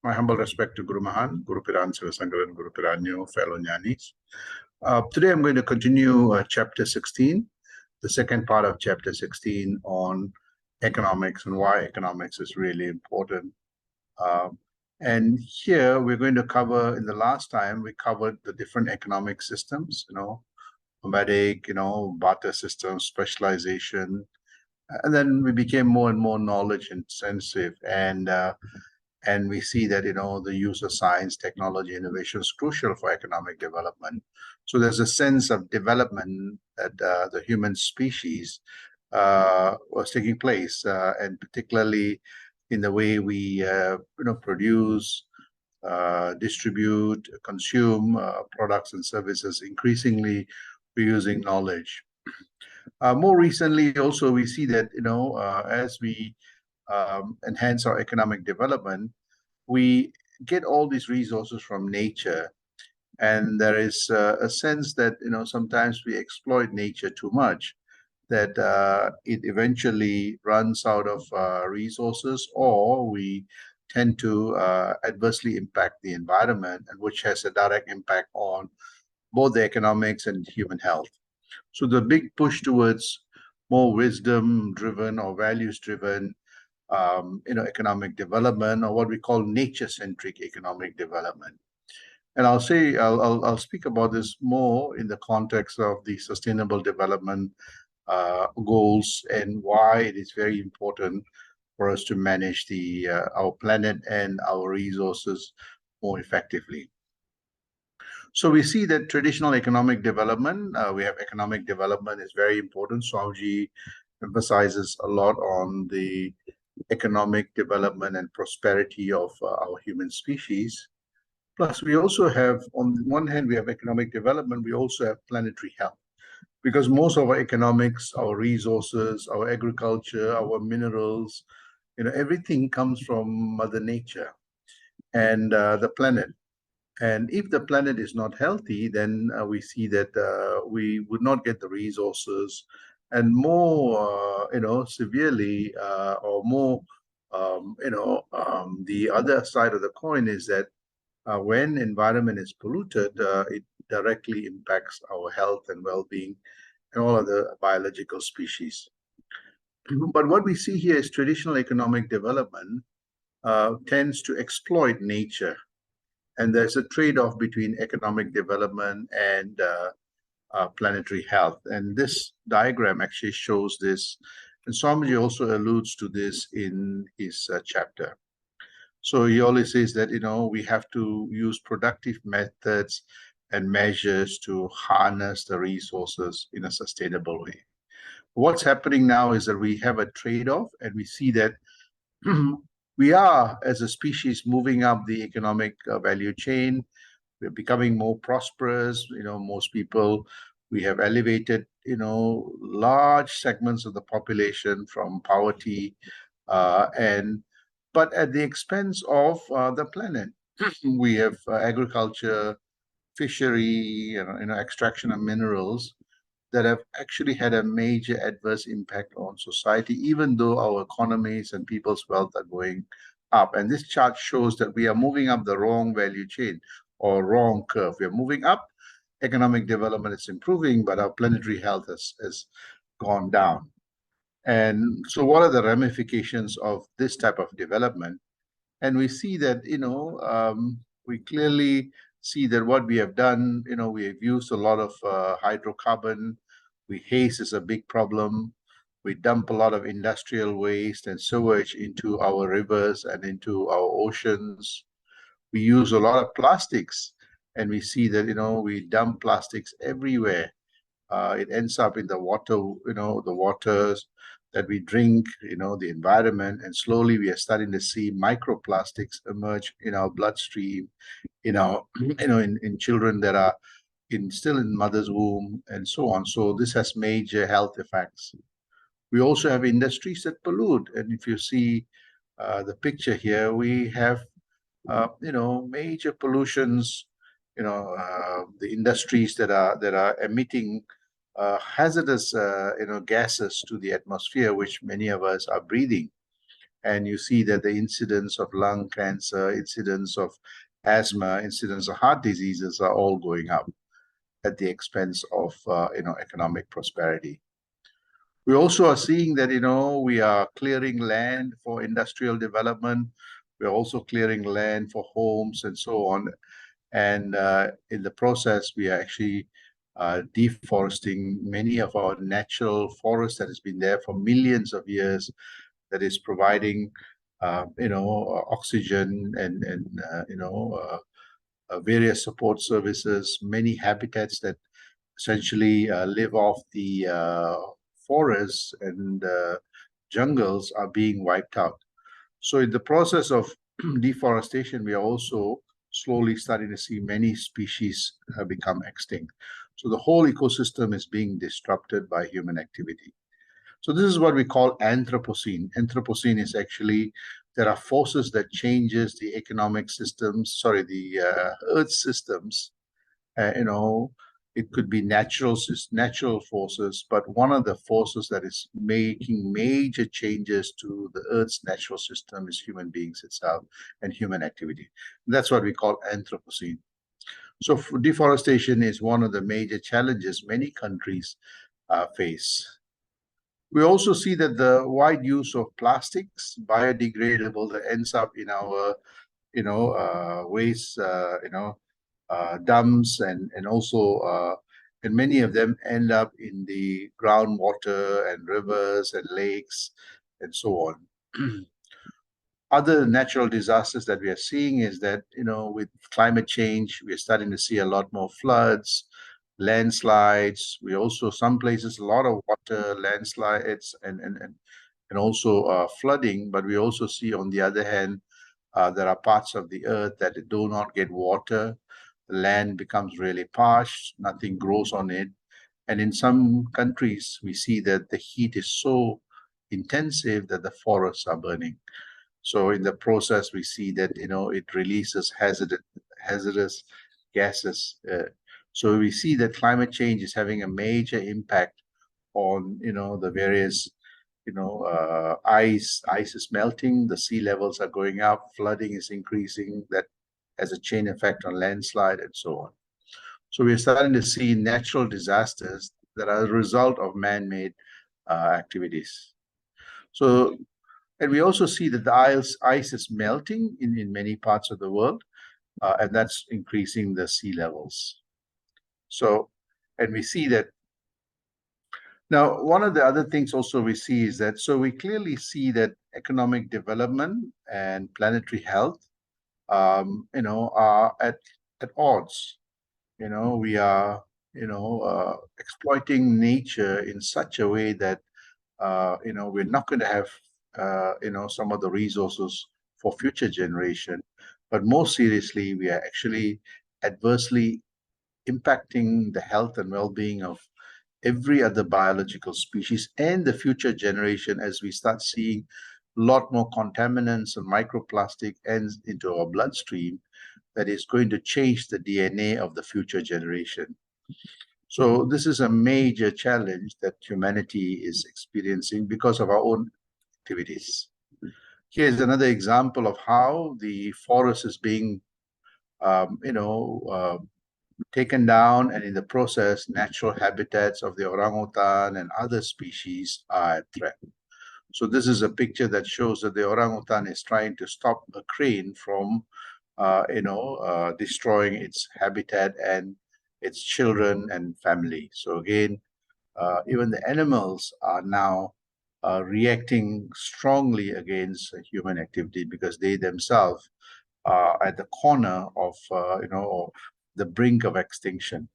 My humble respect to Guru Mahan, Guru Piran Sivasangaran, Guru Piranyo, fellow Jnanis. Today I'm going to continue chapter 16, the second part of chapter 16 on economics and why economics is really important. And here we're going to cover, in the last time, we covered the different economic systems, nomadic, barter systems, specialization. And then we became more and more knowledge intensive, and we see that the use of science, technology, innovation is crucial for economic development. So there's a sense of development that the human species was taking place, and particularly in the way we produce, distribute, consume products and services. Increasingly, we're using knowledge. More recently, also, we see that as we enhance our economic development, we get all these resources from nature, and there is a sense that sometimes we exploit nature too much, that it eventually runs out of resources, or we tend to adversely impact the environment, and which has a direct impact on both the economics and human health. So the big push towards more wisdom-driven or values-driven, economic development, or what we call nature-centric economic development. And I'll speak about this more in the context of the Sustainable Development Goals and why it is very important for us to manage our planet and our resources more effectively. So we see that traditional economic development, we have economic development is very important. Swamiji emphasizes a lot on the economic development and prosperity of our human species. Plus, we also have, on one hand, we have economic development, we also have planetary health. Because most of our economics, our resources, our agriculture, our minerals, everything comes from Mother Nature and the planet. And if the planet is not healthy, then we see that we would not get the resources, and more, severely, or more, the other side of the coin is that when environment is polluted, it directly impacts our health and well-being and all other biological species. But what we see here is traditional economic development tends to exploit nature. And there's a trade-off between economic development and planetary health. And this diagram actually shows this. And Swamiji also alludes to this in his chapter. So he always says that, we have to use productive methods and measures to harness the resources in a sustainable way. What's happening now is that we have a trade-off, and we see that we are, as a species, moving up the economic value chain. We're becoming more prosperous. Most people, we have elevated, large segments of the population from poverty, but at the expense of the planet. We have agriculture, fishery, extraction of minerals that have actually had a major adverse impact on society, even though our economies and people's wealth are going up. And this chart shows that we are moving up the wrong value chain or wrong curve. We are moving up, economic development is improving, but our planetary health has gone down. And so what are the ramifications of this type of development? And we see that, we clearly see that what we have done, we have used a lot of hydrocarbon. Haze is a big problem. We dump a lot of industrial waste and sewage into our rivers and into our oceans. We use a lot of plastics, and we see that, we dump plastics everywhere. It ends up in the water, the waters that we drink, the environment, and slowly we are starting to see microplastics emerge in our bloodstream, in children that are still in mother's womb, and so on. So this has major health effects. We also have industries that pollute, and if you see the picture here, we have major pollutions. The industries that are emitting hazardous gases to the atmosphere, which many of us are breathing. And you see that the incidence of lung cancer, incidence of asthma, incidence of heart diseases are all going up at the expense of economic prosperity. We also are seeing that we are clearing land for industrial development. We're also clearing land for homes and so on. And in the process, we are actually deforesting many of our natural forests that has been there for millions of years, that is providing oxygen and various support services, many habitats that essentially live off the forests and jungles are being wiped out. So in the process of deforestation, we are also slowly starting to see many species become extinct. So the whole ecosystem is being disrupted by human activity. So this is what we call Anthropocene. Anthropocene is actually, there are forces that changes the economic systems, the earth systems. It could be natural forces, but one of the forces that is making major changes to the Earth's natural system is human beings itself and human activity. That's what we call Anthropocene. So deforestation is one of the major challenges many countries face. We also see that the wide use of plastics, biodegradable, that ends up in our, waste, dumps, and also, and many of them end up in the groundwater and rivers and lakes and so on. Other natural disasters that we are seeing is that, with climate change, we're starting to see a lot more floods, landslides. We also, some places, a lot of water, landslides, and also flooding. But we also see, on the other hand, there are parts of the earth that do not get water. The land becomes really parched, nothing grows on it. And in some countries, we see that the heat is so intensive that the forests are burning. So in the process, we see that it releases hazardous gases. So we see that climate change is having a major impact on the various ice is melting, the sea levels are going up, flooding is increasing. That has a chain effect on landslide and so on. So we're starting to see natural disasters that are a result of man-made activities. So, and we also see that the ice is melting in many parts of the world, and that's increasing the sea levels. So, and we see that now, one of the other things also we see is that, so we clearly see that economic development and planetary health, are at odds. We are, exploiting nature in such a way that, we're not going to have, some of the resources for future generation. But more seriously, we are actually adversely impacting the health and well-being of every other biological species and the future generation, as we start seeing a lot more contaminants and microplastic ends into our bloodstream that is going to change the DNA of the future generation. So this is a major challenge that humanity is experiencing because of our own activities. Here's another example of how the forest is being, taken down, and in the process, natural habitats of the orangutan and other species are at threat. So this is a picture that shows that the orangutan is trying to stop a crane from, destroying its habitat and its children and family. So again, even the animals are now reacting strongly against human activity because they themselves are at the corner of, the brink of extinction.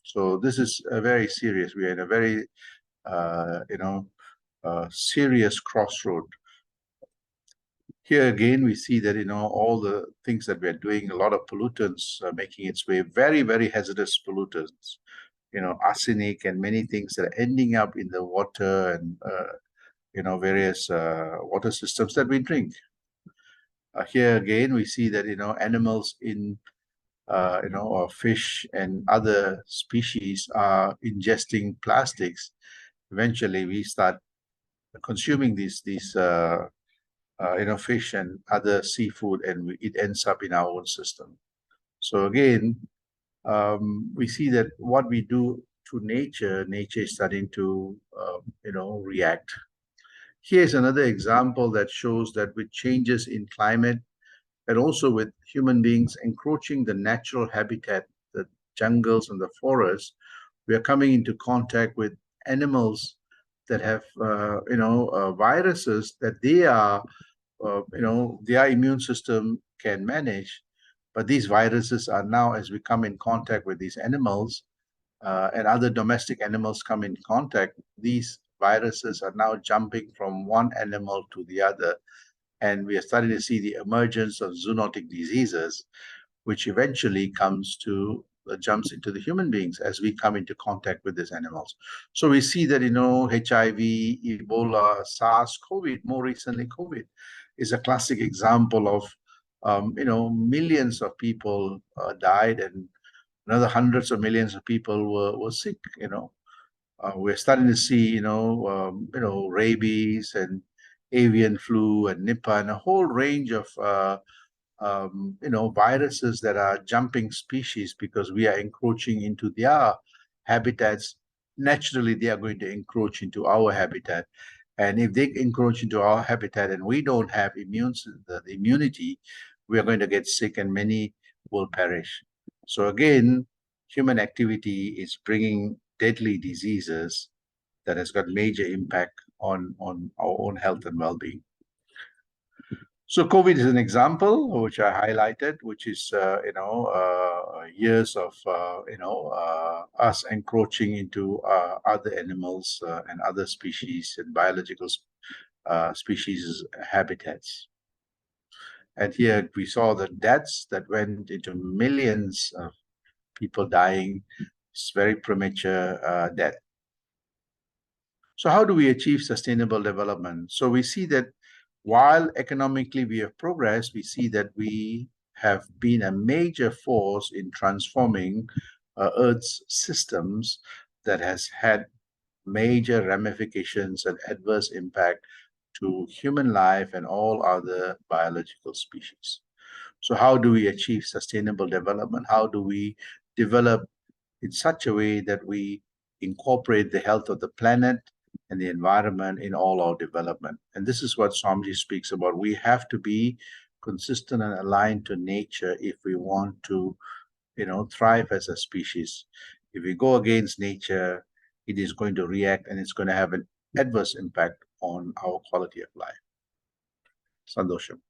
So this is very serious. We are in a very, serious crossroad. Here again, we see that, all the things that we're doing, a lot of pollutants are making its way, very, very hazardous pollutants, arsenic and many things that are ending up in the water and, various water systems that we drink. Here again, we see that, animals in or fish and other species are ingesting plastics. Eventually, we start consuming these fish and other seafood, and it ends up in our own system. So again, we see that what we do to nature, nature is starting to, react. Here's another example that shows that with changes in climate and also with human beings encroaching the natural habitat, the jungles and the forests, we are coming into contact with animals that have, viruses that their immune system can manage. But these viruses are now, as we come in contact with these animals, and other domestic animals come in contact, these viruses are now jumping from one animal to the other. And we are starting to see the emergence of zoonotic diseases, which eventually jumps into the human beings as we come into contact with these animals. So we see that, HIV, Ebola, SARS, COVID, more recently COVID, is a classic example of, millions of people died, and another hundreds of millions of people were sick. We're starting to see, rabies and avian flu and Nipah and a whole range of, viruses that are jumping species because we are encroaching into their habitats. Naturally, they are going to encroach into our habitat. And if they encroach into our habitat and we don't have the immunity, we are going to get sick and many will perish. So again, human activity is bringing deadly diseases that has got major impact on our own health and well-being. So COVID is an example which I highlighted, which is years of us encroaching into other animals and other species and biological species habitats. And here we saw the deaths that went into millions of people dying. It's very premature death. So how do we achieve sustainable development? So we see that while economically we have progressed, we see that we have been a major force in transforming Earth's systems that has had major ramifications and adverse impact to human life and all other biological species. So how do we achieve sustainable development? How do we develop in such a way that we incorporate the health of the planet and the environment in all our development? And this is what Swamiji speaks about. We have to be consistent and aligned to nature if we want to, thrive as a species. If we go against nature, it is going to react and it's going to have an adverse impact on our quality of life. Sandosham.